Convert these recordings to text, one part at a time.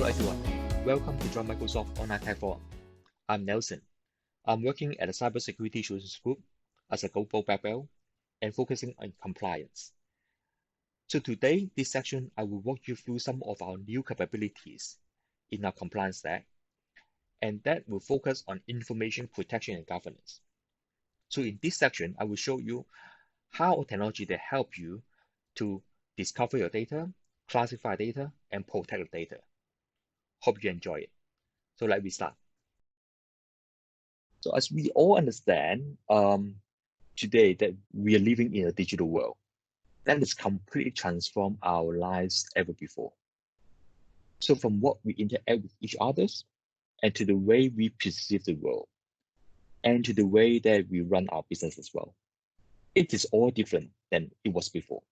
Hello everyone, welcome to join Microsoft Online Tech Forum. I'm Nelson. I'm working at a Cybersecurity Solutions Group as a global background and focusing on compliance. So today, this section, I will walk you through some of our new capabilities in our compliance stack, and that will focus on information protection and governance. So in this section, I will show you how technology that help you to discover your data, classify data, and protect your data. Hope you enjoy it. So let me start. So as we all understand, today that we are living in a digital world that has completely transformed our lives ever before. So from what we interact with each others, and to the way we perceive the world, and to the way that we run our business as well, it is all different than it was before.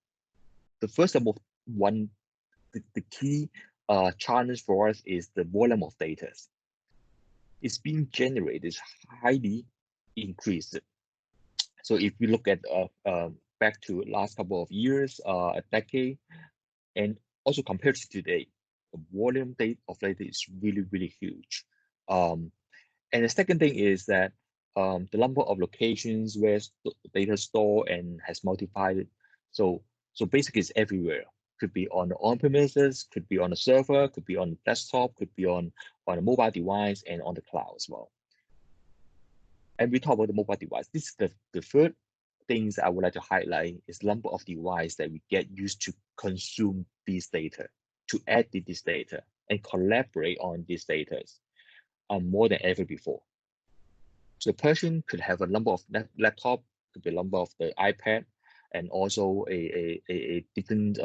The first of one, the key challenge for us is the volume of data. It's being generated is highly increased. So if we look at back to last couple of years, a decade, and also compared to today, the volume of data is really, really huge. And the second thing is that the number of locations where data stored and has multiplied. So basically it's everywhere. Could be on the on-premises, could be on the server, could be on the desktop, could be on a mobile device and on the cloud as well. And we talk about the mobile device. This is the third things I would like to highlight is the number of devices that we get used to consume this data, to edit this data, and collaborate on these data more than ever before. So a person could have a number of laptop, could be a number of the iPad, and also a different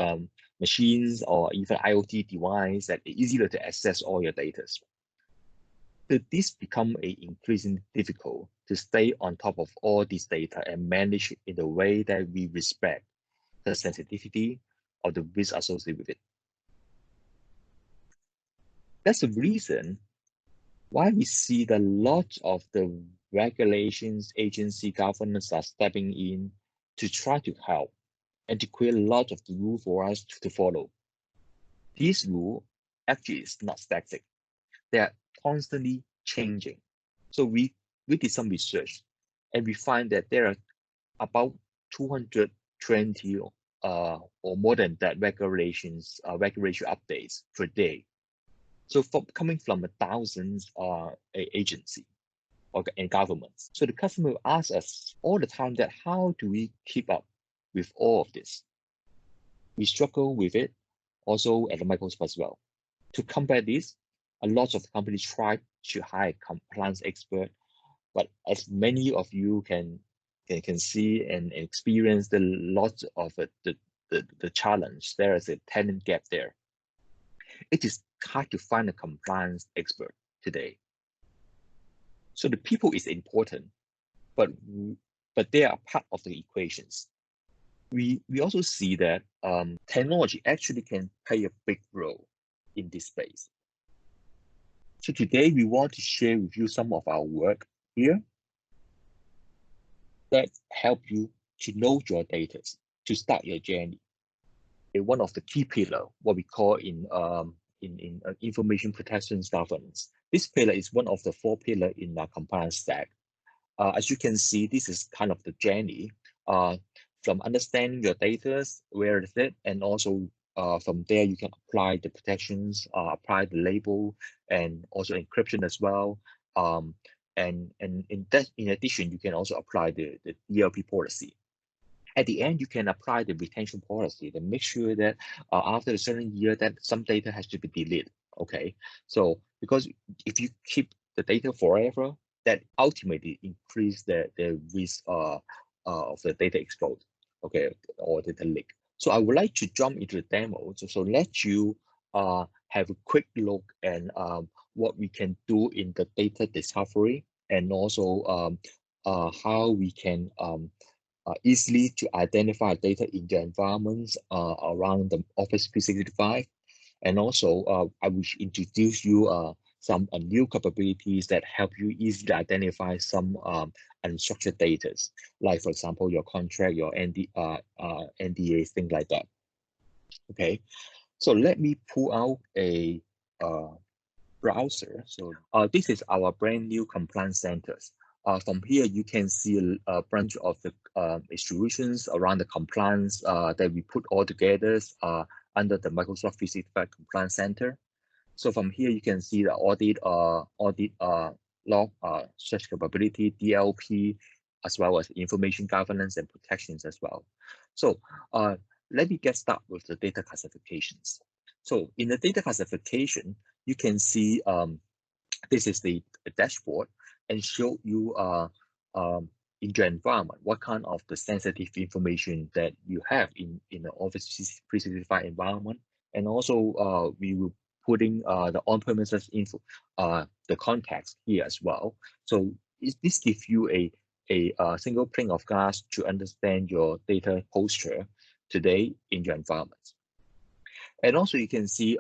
machines or even IoT device that is easier to access all your data. So this become increasingly difficult to stay on top of all this data and manage it in a way that we respect the sensitivity of the risk associated with it. That's the reason why we see that lots of the regulations, agency, governments are stepping in to try to help and to create a lot of the rules for us to follow. These rules actually is not static. They are constantly changing. So we did some research and we find that there are about 220 or more than that regulation updates per day. So coming from thousands agency and governments. So the customer asks us all the time that how do we keep up with all of this? We struggle with it also at the Microsoft as well. To combat this, a lot of companies try to hire compliance expert, but as many of you can see and experience the lot of the challenge, there is a talent gap there. It is hard to find a compliance expert today. So the people is important, but they are part of the equations. We also see that technology actually can play a big role in this space. So today we want to share with you some of our work here that help you to know your data, to start your journey. And one of the key pillar, what we call in information protection governance. This pillar is one of the 4 pillars in our compliance stack. As you can see, this is kind of the journey from understanding your data, where is it, and also from there you can apply the protections, apply the label, and also encryption as well. And in addition, you can also apply the DLP policy. At the end, you can apply the retention policy to make sure that after a certain year that some data has to be deleted. Okay, so because if you keep the data forever, that ultimately increase the risk of the data explode, okay, or data leak. So I would like to jump into the demo, so let you have a quick look at what we can do in the data discovery, and also how we can easily to identify data in the environments around the Office 365. And also, I will introduce you some new capabilities that help you easily identify some unstructured data, like for example, your contract, your NDA, things like that. Okay, so let me pull out a browser. So this is our brand new compliance centers. From here, you can see a bunch of the distributions around the compliance that we put all together under the Microsoft 365 Compliance Center. So from here, you can see the audit log, search capability, DLP, as well as information governance and protections as well. So let me get started with the data classifications. So in the data classification, you can see this is the dashboard and show you in your environment what kind of the sensitive information that you have in the Office 365 environment. And also we will putting the on-premises info, the context here as well. So this gives you a single pane of glass to understand your data posture today in your environment. And also you can see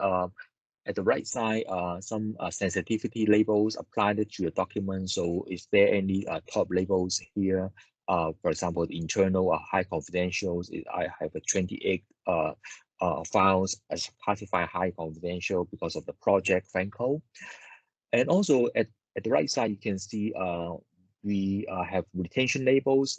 at the right side, some sensitivity labels applied to your document. So is there any top labels here? For example, the internal high confidential, I have a 28 files as classified high confidential because of the project Franco. And also at the right side, you can see we have retention labels.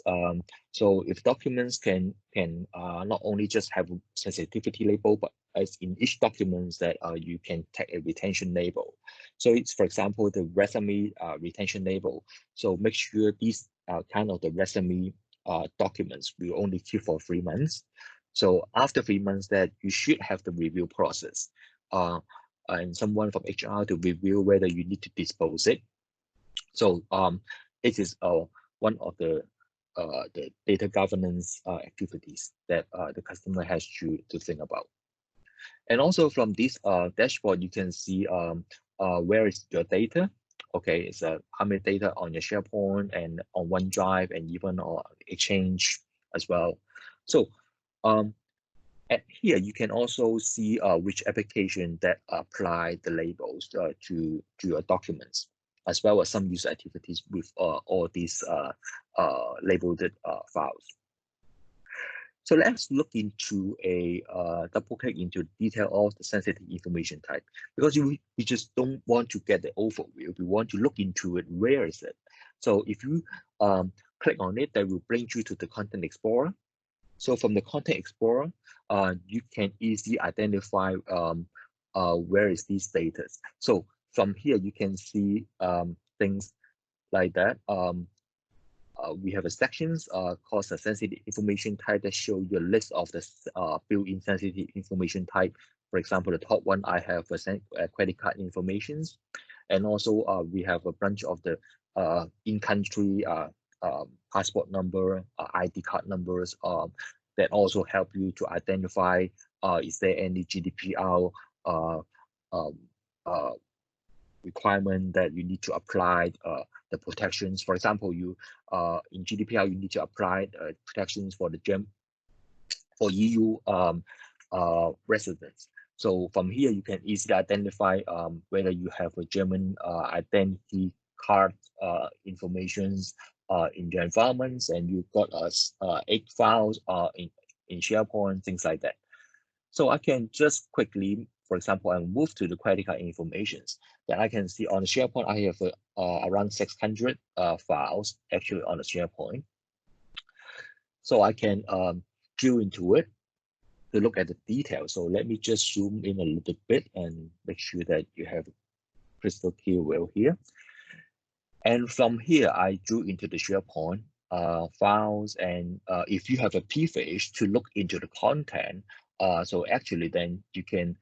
So if documents can not only just have sensitivity label, but as in each document that you can take a retention label. So it's, for example, the resume retention label. So make sure these kind of the resume documents will only keep for 3 months. So after 3 months that you should have the review process and someone from HR to review whether you need to dispose it. So it is one of the data governance activities that the customer has to think about. And also from this dashboard, you can see where is your data. Okay, it's how many data on your SharePoint and on OneDrive and even on Exchange as well. So and here you can also see which application that apply the labels to your documents, as well as some user activities with all these labeled files. So let's look into a double click into detail of the sensitive information type, because we just don't want to get the overview. We want to look into it. Where is it? So if you click on it, that will bring you to the Content Explorer. So from the Content Explorer, you can easily identify where is these data. So from here, you can see things like that. We have a sections called the sensitive information type that show you a list of the built-in sensitive information type. For example, the top one, I have a credit card informations. And also we have a bunch of the in-country passport number, ID card numbers that also help you to identify is there any GDPR requirement that you need to apply the protections. For example, you in GDPR you need to apply protections for the EU residents. So from here you can easily identify whether you have a German identity card informations in your environments, and you've got 8 files in SharePoint, things like that. So I can just quickly, for example, I move to the credit card informations. Then I can see on the SharePoint, I have around 600 files actually on the SharePoint. So I can drill into it to look at the details. So let me just zoom in a little bit and make sure that you have crystal clear well here. And from here, I drew into the SharePoint files, and if you have a page to look into the content, so actually then you can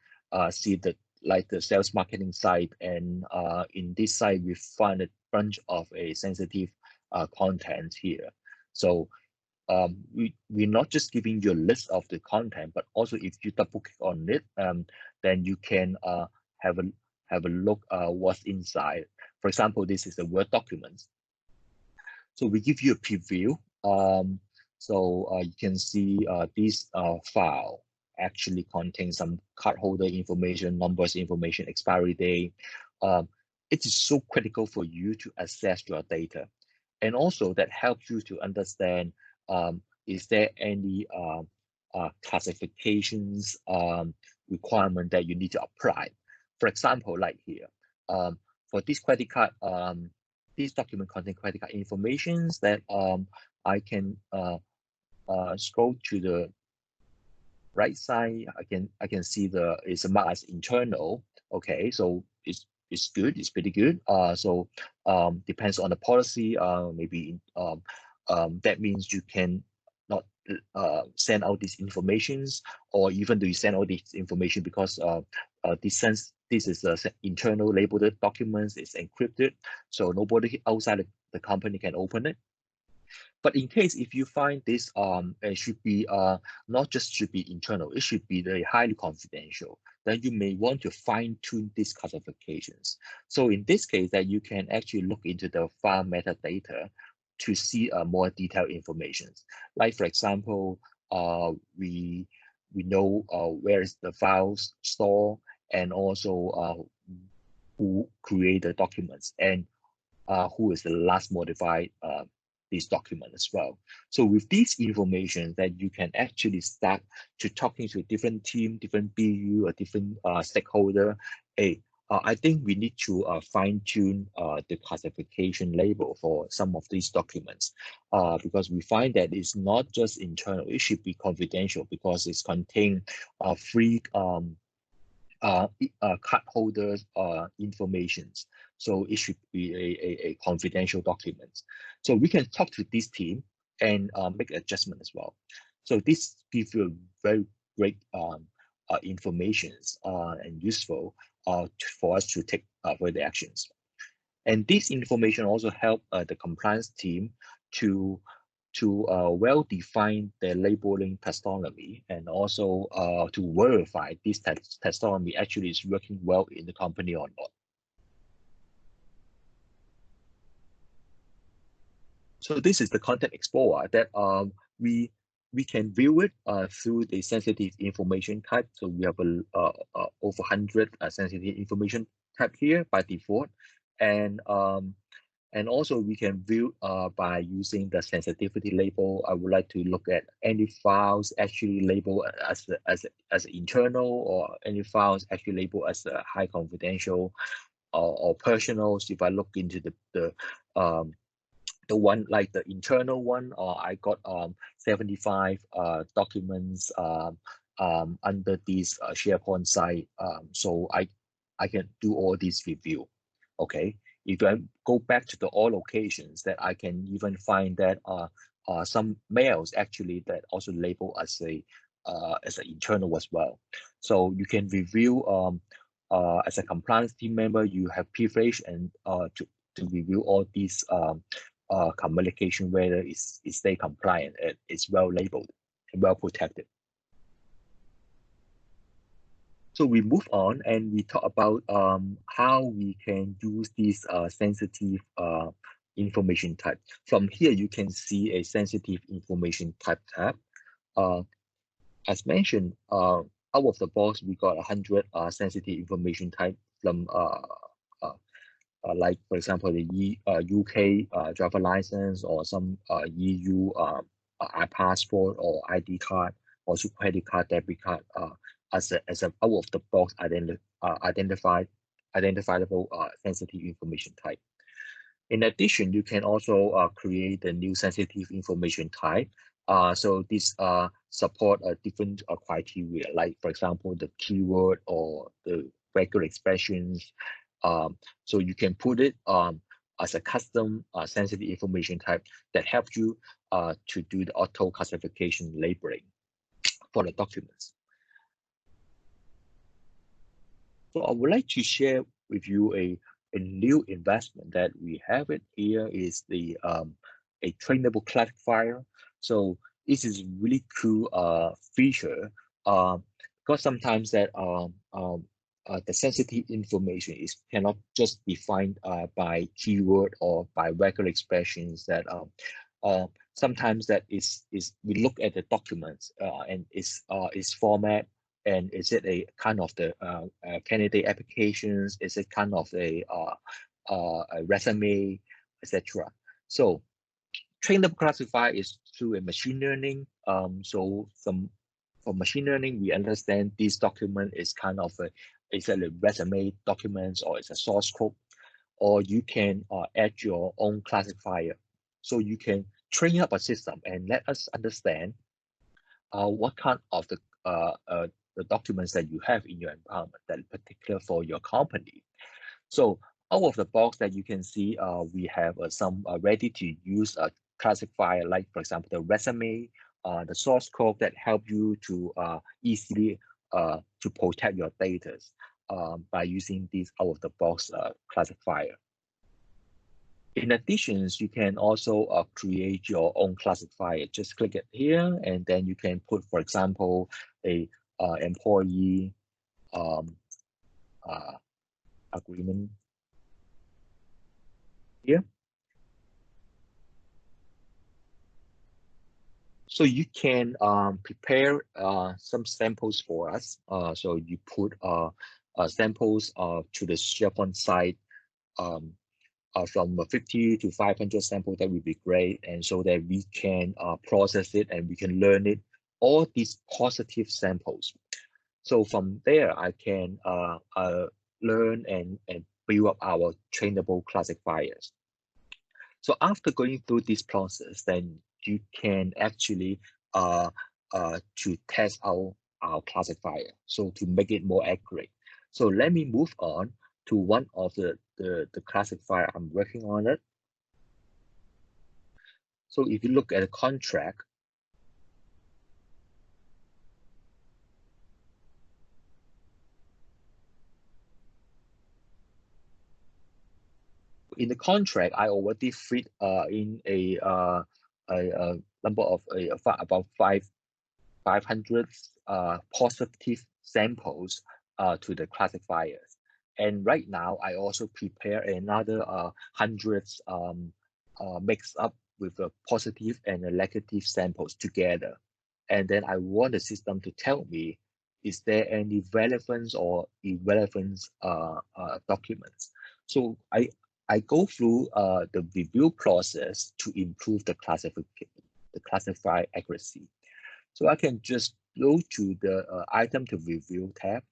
see that like the sales marketing site, and in this site we find a bunch of a sensitive content here. So we're not just giving you a list of the content, but also if you double click on it, then you can have a look what's inside. For example, this is a Word document. So we give you a preview. So you can see this file actually contains some cardholder information, numbers information, expiry date. It is so critical for you to access your data. And also that helps you to understand, is there any classifications requirement that you need to apply. For example, like here, for this credit card, this document contain credit card informations that I can scroll to the right side. I can see it's marked as internal. Okay, so it's good. It's pretty good. So depends on the policy. Maybe that means you can not send out these informations, or even do you send out this information because this is a internal labeled documents. It's encrypted, so nobody outside the company can open it. But in case if you find this, it should be not just should be internal, it should be very highly confidential. Then you may want to fine tune these classifications. So in this case, that you can actually look into the file metadata to see more detailed information. Like for example, we know where is the files store, and also who create the documents, and who is the last modified this document as well. So with this information, that you can actually start to talking to different team, different BU, or different stakeholder. Hey, I think we need to fine tune the classification label for some of these documents, because we find that it's not just internal, it should be confidential because it's contain free card holders informations. So it should be a confidential document. So we can talk to this team and make adjustment as well. So this gives you very great informations and useful for us to take further actions. And this information also help the compliance team to well define the labeling taxonomy, and also to verify this taxonomy actually is working well in the company or not. So this is the Content Explorer that we can view it through the sensitive information type. So we have over 100 sensitive information type here by default, and also we can view by using the sensitivity label. I would like to look at any files actually labeled as internal, or any files actually labeled as high confidential or personal. So if I look into the one like the internal one, I got 75 documents under this SharePoint site. So I can do all this review. Okay, if I go back to the all locations, that I can even find that some mails actually that also labeled as an internal as well. So you can review as a compliance team member, you have privilege and to review all these communication, whether it's stay compliant, it's well labeled and well protected. So we move on and we talk about how we can use this sensitive information type. From here, you can see a sensitive information type tab. As mentioned, out of the box, we got 100 sensitive information type from like for example the UK driver license, or some EU passport or ID card, or credit card, debit card, as a out of the box identifiable sensitive information type. In addition, you can also create a new sensitive information type. So this support different criteria, like for example the keyword or the regular expressions. So you can put it as a custom sensitive information type that helps you to do the auto classification labeling for the documents. So I would like to share with you a new investment that we have it here is the a trainable classifier. So this is really cool feature because sometimes that the sensitive information is cannot just be defined by keyword or by regular expressions. That sometimes that is we look at the documents and its format, and is it a kind of the candidate applications? Is it kind of a resume, etc.? So trainable classifier is through a machine learning. So from machine learning, we understand this document is kind of is it a resume documents or it's a source code, or you can add your own classifier. So you can train up a system and let us understand what kind of the documents that you have in your environment that is particular for your company. So out of the box that you can see, we have some ready to use classifier, like for example, the resume, the source code that help you to easily to protect your data by using this out of the box classifier. In addition, you can also create your own classifier. Just click it here, and then you can put, for example, a employee agreement here. So you can prepare some samples for us. So you put samples to the SharePoint site from 50 to 500 samples. That would be great, and so that we can process it and we can learn it, all these positive samples. So from there, I can learn and build up our trainable classifiers. So after going through this process, then you can actually to test our classifier, so to make it more accurate. So let me move on to one of the classifier I'm working on it. So if you look at a contract, in the contract, I already fit in a number of about 500 positive samples to the classifiers. And right now, I also prepare another hundreds mixed up with the positive and the negative samples together. And then I want the system to tell me, is there any relevance or irrelevance documents? So I go through the review process to improve the classify accuracy. So I can just go to the item to review tab.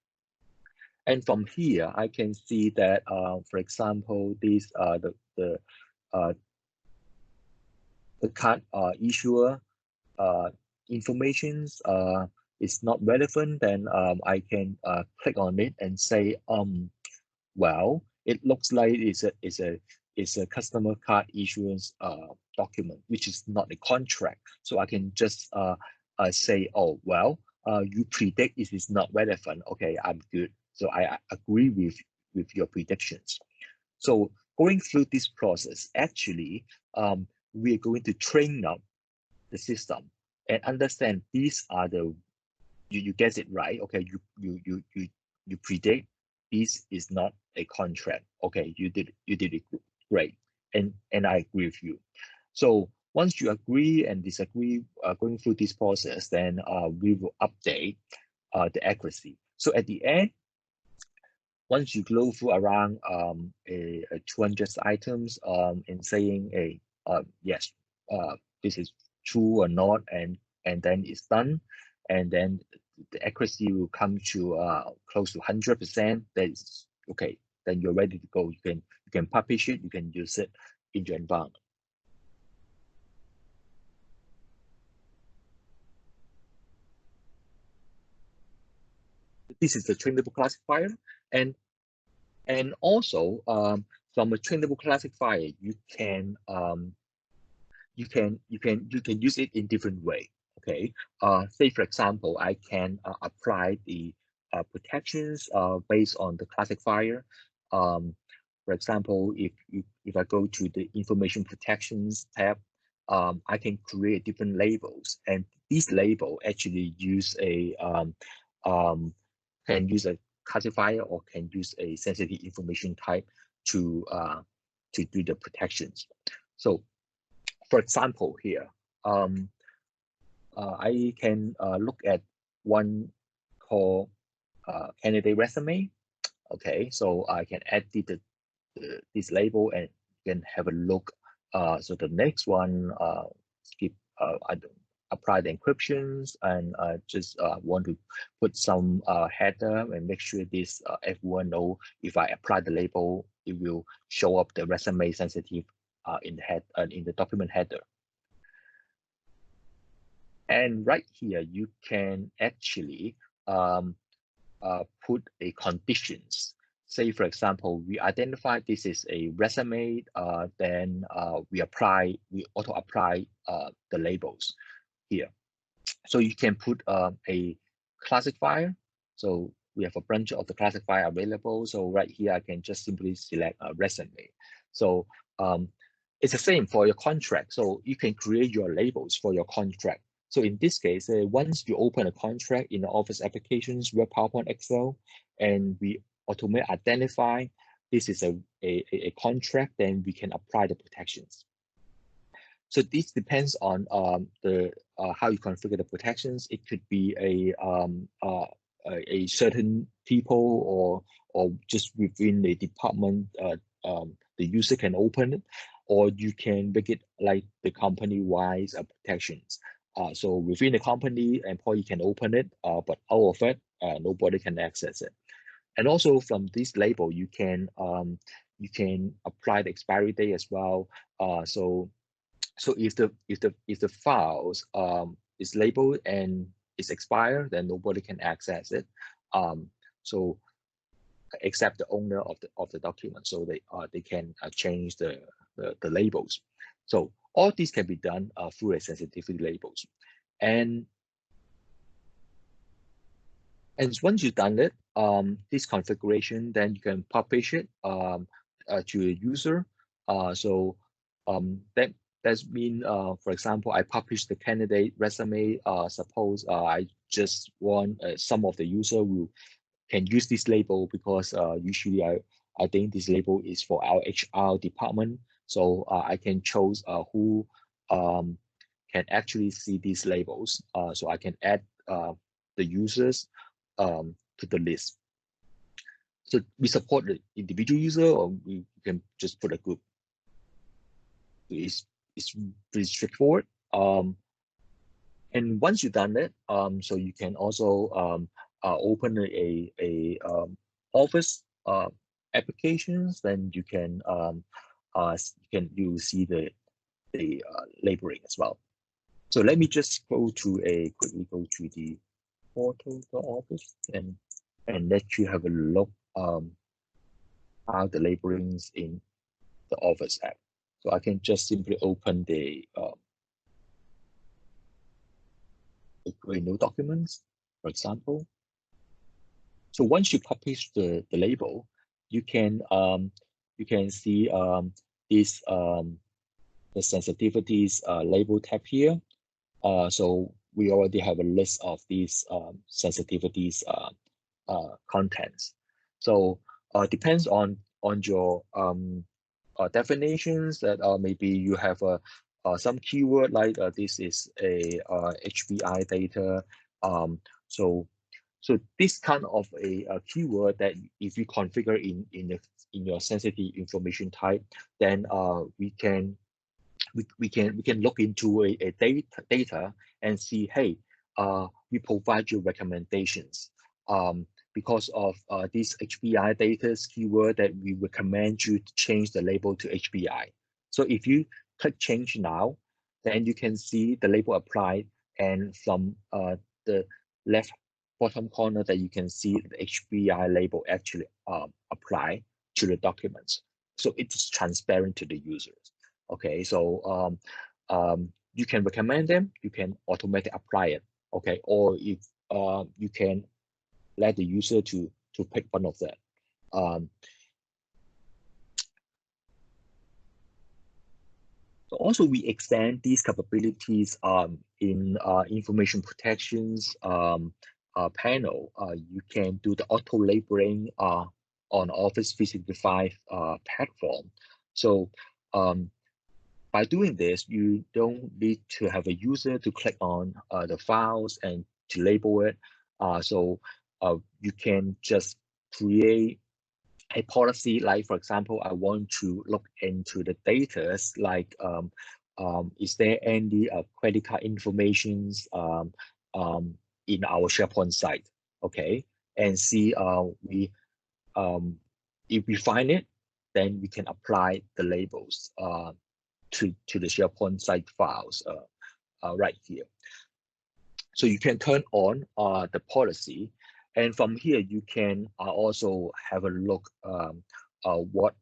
And from here, I can see that, for example, these uh, the card issuer informations is not relevant, then I can click on it and say, well, it looks like it's a customer card issuance document, which is not a contract. So I can just say, oh, well, you predict it is not relevant. Okay, I'm good. So I agree with your predictions. So going through this process, actually, we're going to train up the system and understand these are the you guess it right. Okay, you predict this is not a contract. Okay, you did it great, and I agree with you. So once you agree and disagree, going through this process, then we will update the accuracy. So at the end, once you go through around a 200 items and saying a yes, this is true or not, and then it's done, and then the accuracy will come to close to 100%. That's okay. Then you're ready to go. You can publish it. You can use it in your environment. This is the trainable classifier, and also from a trainable classifier, you can use it in different way. Okay, say for example, I can apply the protections based on the classifier. For example, if I go to the information protections tab, I can create different labels, and these label actually use a can use a classifier or can use a sensitive information type to do the protections. So for example, here, I can look at one called candidate resume. Okay, so I can add this label and can have a look. So the next one, skip. I don't. apply the encryptions and just want to put some header and make sure this everyone know if I apply the label, it will show up the resume sensitive in the in the document header. And right here, you can actually put a conditions. Say, for example, we identify this is a resume, then we auto apply the labels here. So you can put a classifier. So we have a bunch of the classifier available. So right here, I can just simply select a resume. So it's the same for your contract. So you can create your labels for your contract. So in this case, once you open a contract in the Office applications, Word, PowerPoint, Excel, and we automate identify this is a contract, then we can apply the protections. So this depends on the how you configure the protections. It could be a certain people or just within the department, the user can open it, or you can make it like the company-wide protections. So within the company, employee can open it, but out of it, nobody can access it. And also from this label, you can apply the expiry date as well. So if the files is labeled and is expired, then nobody can access it. So except the owner of the document, so they can change the labels. So all this can be done through a sensitivity labels, and once you've done it, this configuration, then you can publish it to a user. So that's mean, for example, I publish the candidate resume. Suppose I just want some of the user who can use this label because usually I think this label is for our HR department. So I can choose who can actually see these labels. So I can add the users to the list. So we support the individual user, or we can just put a group. It's pretty straightforward. And once you've done it, so you can also open a Office applications. Then you can you see the labeling as well. So let me just quickly go to the portal.office and let you have a look how the labelings in the Office app. So I can just simply open the new documents, for example. So once you publish the label, you can see this the sensitivities label tab here. So we already have a list of these sensitivities contents. So depends on your definitions that maybe you have some keyword like this is a HBI data. So this kind of a keyword that if you configure in your sensitive information type, then we can look into a data and see, hey, we provide you recommendations because of this HBI data's keyword that we recommend you to change the label to HBI. So if you click change now, then you can see the label applied, and from the left bottom corner that you can see the HBI label actually apply to the documents. So it's transparent to the users. Okay, so you can recommend them, you can automatically apply it. Okay, or if you can let the user to pick one of them. So also we extend these capabilities in information protections panel. You can do the auto labeling on Office 365 platform. So by doing this, you don't need to have a user to click on the files and to label it. So you can just create a policy, like for example, I want to look into the data like is there any credit card informations in our SharePoint site? Okay, and see um, if we find it, then we can apply the labels to the SharePoint site files right here. So you can turn on the policy, and from here you can also have a look what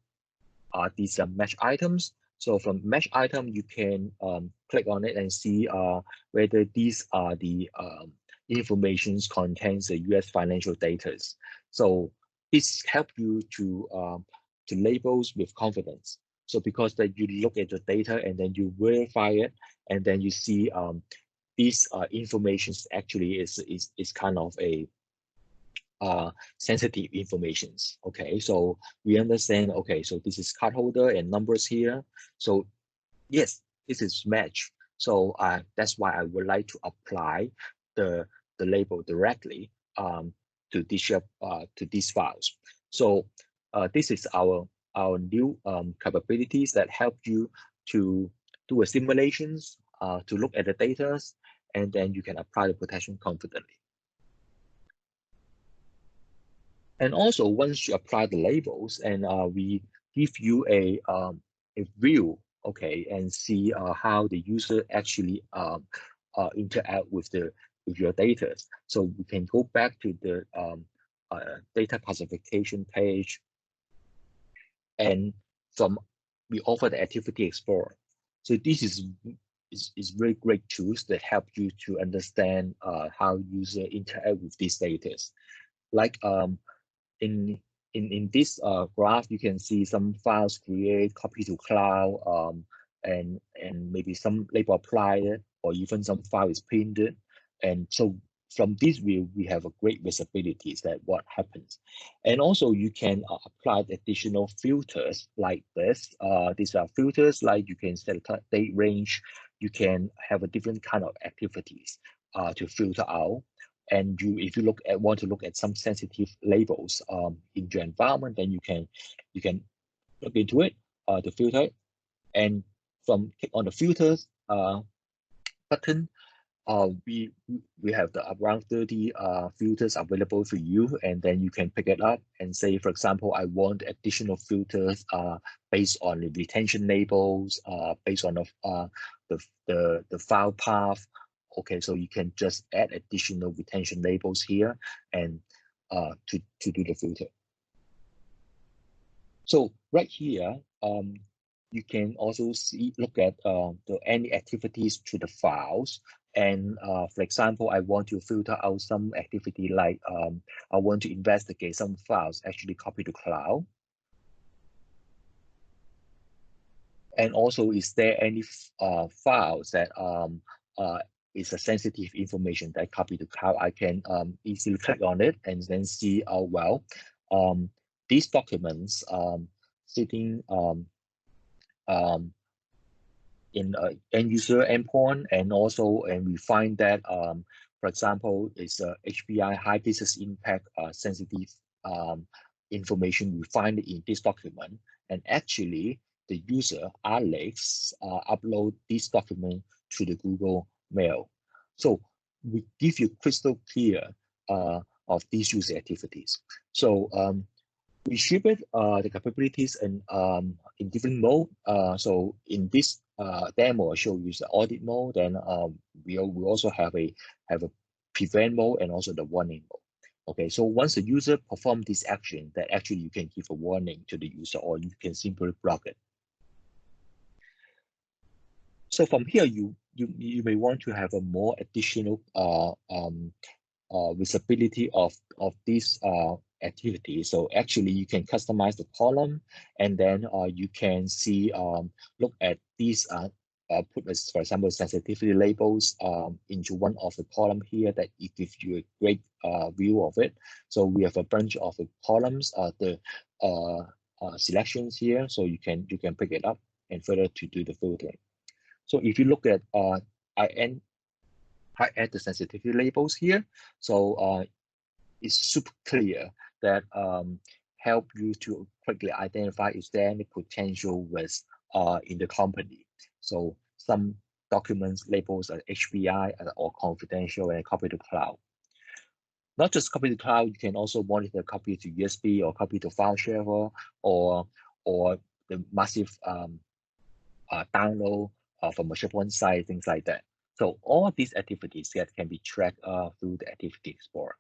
are these match items. So from match item, you can click on it and see whether these are the informations contains the US financial data. So this help you to labels with confidence. So because that you look at the data and then you verify it, and then you see these informations actually is kind of a sensitive informations. Okay, so we understand. Okay, so this is cardholder and numbers here. So yes, this is match. So that's why I would like to apply the label directly to these files. So this is our new capabilities that help you to do a simulations, to look at the data, and then you can apply the protection confidently. And also, once you apply the labels, and we give you a view, okay, and see how the user actually interact with your data. So we can go back to the data classification page, and from we offer the Activity Explorer. So this is very great tools that help you to understand how user interact with these data. Like in this graph, you can see some files create, copy to cloud, and maybe some label applied, or even some file is printed. And so from this view, we have a great visibility that what happens. And also you can apply additional filters like this. These are filters like you can set a date range. You can have a different kind of activities to filter out. And if you want to look at some sensitive labels in your environment, then you can look into it, the filter, and from click on the filters button, we have the around 30 filters available for you, and then you can pick it up and say, for example, I want additional filters based on the retention labels, based on the file path. Okay, so you can just add additional retention labels here and to do the filter. So right here, you can also look at any activities to the files. And for example, I want to filter out some activity like I want to investigate some files actually copy to cloud. And also, is there any files that is a sensitive information that copy to cloud? I can easily click on it and then see, well, these documents sitting in end user endpoint, and also, and we find that, for example, it's a HPI high business impact sensitive information we find in this document, and actually the user Alex upload this document to the Google Mail. So we give you crystal clear of these user activities. So we ship it the capabilities in different mode. So in this demo, I show you the audit mode. Then we also have a prevent mode and also the warning mode. Okay, so once the user perform this action, that actually you can give a warning to the user, or you can simply block it. So from here, you may want to have a more additional visibility of this activity. So actually you can customize the column, and then you can see look at these put as, for example, sensitivity labels into one of the column here that it gives you a great view of it. So we have a bunch of the columns, the selections here, so you can pick it up and further to do the filtering. So if you look at I add the sensitivity labels here. So it's super clear that help you to quickly identify is there any potential risk in the company. So some documents labels as HPI or confidential and copy to cloud. Not just copy to cloud, you can also monitor copy to USB or copy to file share or the massive download from a SharePoint site, things like that. So all these activities that can be tracked through the Activity Explorer.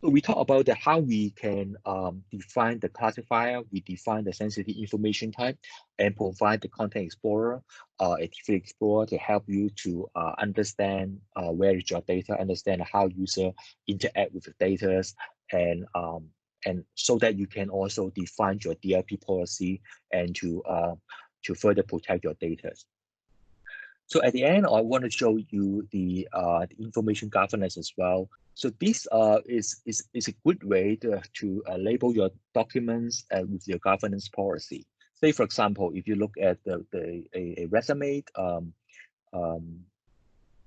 So we talk about how we can define the classifier, we define the sensitive information type, and provide the Content Explorer, Activity Explorer to help you to understand where is your data, understand how user interact with the data, and so that you can also define your DLP policy and to further protect your data. So at the end, I want to show you the information governance as well. So this is a good way to label your documents with your governance policy. Say, for example, if you look at a resume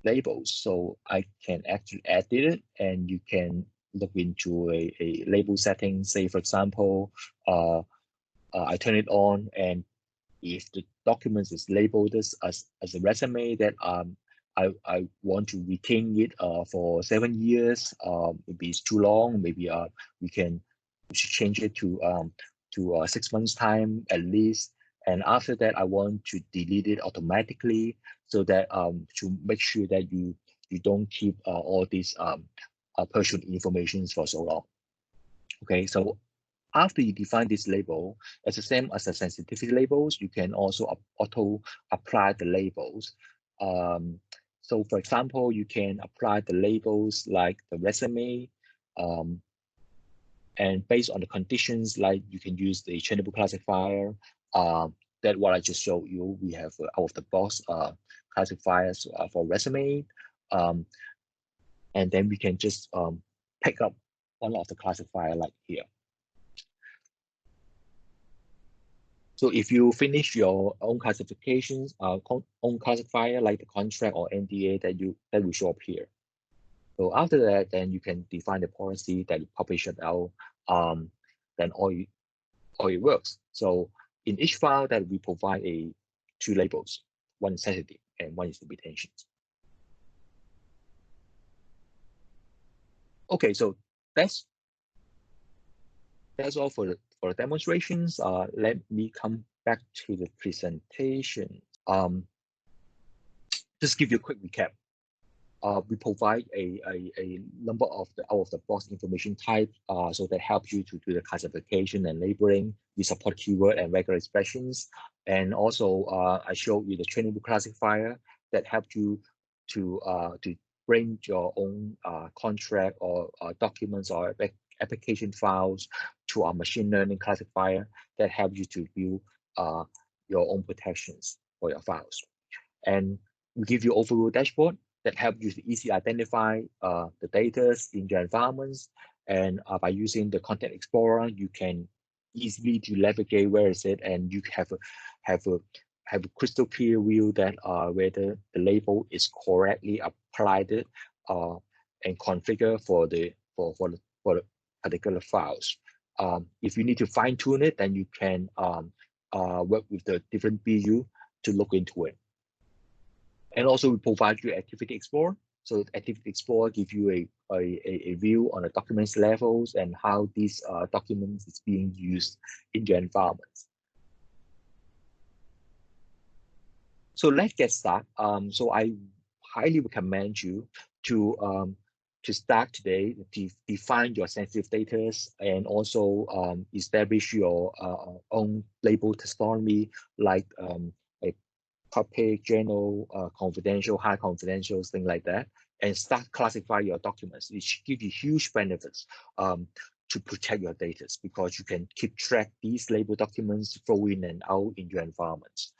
labels, so I can actually edit it, and you can look into a label setting. Say, for example, I turn it on, and if the document is labeled as a resume, that I want to retain it for 7 years. Maybe it's too long. Maybe we should change it to 6 months time at least. And after that, I want to delete it automatically, so that to make sure that you don't keep all these personal information for so long. Okay, so after you define this label, it's the same as the sensitivity labels, you can also auto apply the labels. So for example, you can apply the labels like the resume, and based on the conditions, like you can use the chainable classifier. That what I just showed you, we have out of the box classifiers for resume. And then we can just pick up one of the classifier like here. So if you finish your own classifications, own classifier like the contract or NDA, that will show up here. So after that, then you can define the policy that you publish it out. Then all it works. So in each file that we provide two labels, one is sensitive and one is the retention. Okay, so that's all for the demonstrations. Let me come back to the presentation. Just give you a quick recap. We provide a number of the out-of-the-box information types, so that helps you to do the classification and labeling. We support keyword and regular expressions, and also I showed you the trainable classifier that helps you to bring your own contract or documents or application files to our machine learning classifier that helps you to build your own protections for your files. And we give you overall dashboard that help you to easily identify the data in your environments. And by using the Content Explorer, you can easily to navigate where is it, and you have a crystal clear view that whether the label is correctly applied and configured for the particular files. If you need to fine tune it, then you can work with the different BU to look into it. And also we provide you Activity Explorer. So Activity Explorer gives you a view on the documents levels and how these documents is being used in your environment. So let's get started. So I highly recommend you to start today to define your sensitive data and also establish your own label taxonomy, like a public, general, confidential, high confidential, things like that, and start classify your documents. It should give you huge benefits to protect your data, because you can keep track these label documents flow in and out in your environments.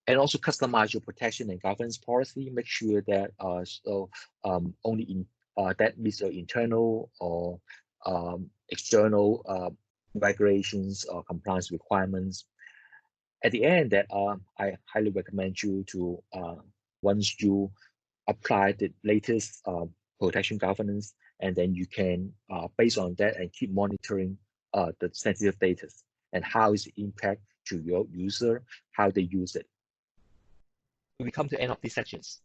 And also customize your protection and governance policy. Make sure that only in that meets your internal or external regulations or compliance requirements. At the end, that I highly recommend you to once you apply the latest protection governance, and then you can based on that and keep monitoring the sensitive data and how is it impact to your user, how they use it. We come to the end of these sections.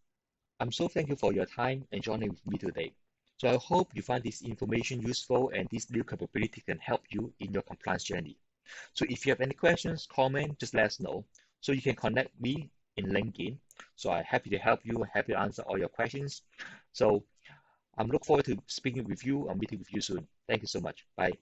I'm so thankful for your time and joining with me today. So I hope you find this information useful and this new capability can help you in your compliance journey. So if you have any questions, comment, just let us know. So you can connect me in LinkedIn. So I'm happy to help you, happy to answer all your questions. So I'm looking forward to speaking with you and meeting with you soon. Thank you so much. Bye.